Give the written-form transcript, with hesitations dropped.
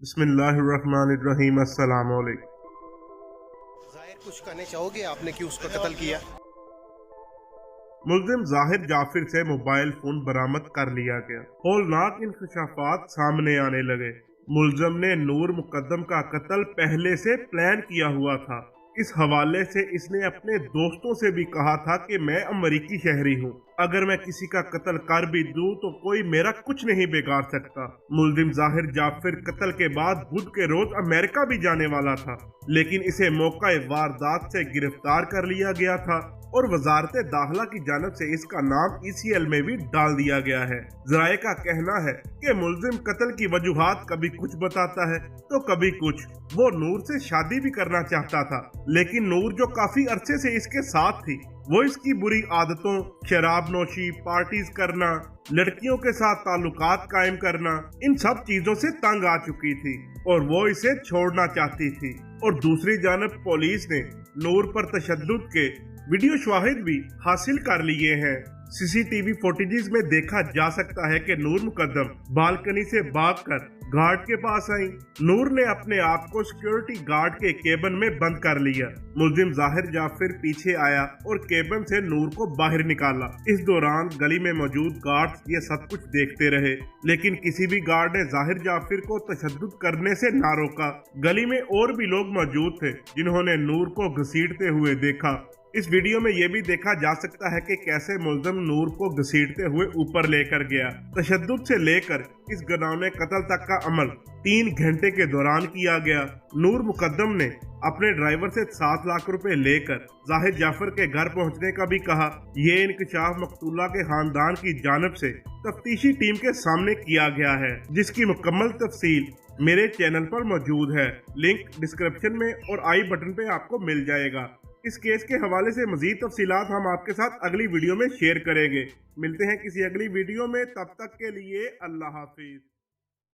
बिस्मिल्लाहिर्रहमानिर्रहीम। अस्सलाम वालेकुम। जाहिर कुछ कहना चाहोगे आपने कि उसका कत्ल किया? मुल्जिम जाहिर जाफिर से मोबाइल फोन बरामद कर लिया गया। हौलनाक इंकशाफात सामने आने लगे। मुल्जिम ने नूर मुकद्दम का कत्ल पहले से प्लान किया हुआ था। इस हवाले से इसने अपने दोस्तों से भी कहा था कि मैं अमरीकी शहरी हूँ, अगर मैं किसी का कत्ल कर भी दूं तो कोई मेरा कुछ नहीं बिगाड़ सकता। मुल्जिम जाहिर जाफिर कत्ल के बाद बुध के रोज अमेरिका भी जाने वाला था, लेकिन इसे मौका वारदात से गिरफ्तार कर लिया गया था और वजारत दाखिला की जानब से इसका नाम ECL में भी डाल दिया गया है। जराये का कहना है कि मुल्जिम कत्ल की वजूहात कभी कुछ बताता है तो कभी कुछ। वो नूर से शादी भी करना चाहता था, लेकिन नूर जो काफी अरसे से इसके साथ थी, वो इसकी बुरी आदतों, शराब नोशी, पार्टीज करना, लड़कियों के साथ ताल्लुकात कायम करना, इन सब चीजों से तंग आ चुकी थी और वो इसे छोड़ना चाहती थी। और दूसरी जानब पुलिस ने नूर पर तशद्दुद के वीडियो शवाहिद भी हासिल कर लिए हैं। CCTV फुटेजेस में देखा जा सकता है कि नूर मुकद्दम बालकनी से भागकर गार्ड के पास आई। नूर ने अपने आप को सिक्योरिटी गार्ड के केबिन में बंद कर लिया। मुल्जिम जाहिर जाफिर पीछे आया और केबिन से नूर को बाहर निकाला। इस दौरान गली में मौजूद गार्ड्स ये सब कुछ देखते रहे, लेकिन किसी भी गार्ड ने जाहिर जाफिर को तशद्दुद करने से ना रोका। गली में और भी लोग मौजूद थे जिन्होंने नूर को घसीटते हुए देखा। इस वीडियो में यह भी देखा जा सकता है कि कैसे मुल्जिम नूर को घसीटते हुए ऊपर लेकर गया। तशद्दुद से लेकर इस घिनौने कत्ल तक का अमल 3 घंटे के दौरान किया गया। नूर मुकद्दम ने अपने ड्राइवर से 7 लाख रुपए लेकर जाहिर जाफर के घर पहुंचने का भी कहा। ये इंकशाफ मकतूला के खानदान की जानिब से तफ्तीशी टीम के सामने किया गया है, जिसकी मुकम्मल तफसील मेरे चैनल पर मौजूद है। लिंक डिस्क्रिप्शन में और आई बटन पे आपको मिल जाएगा। इस केस के हवाले से मजीद तफसीलात हम आपके साथ अगली वीडियो में शेयर करेंगे। मिलते हैं किसी अगली वीडियो में, तब तक के लिए अल्लाह हाफिज।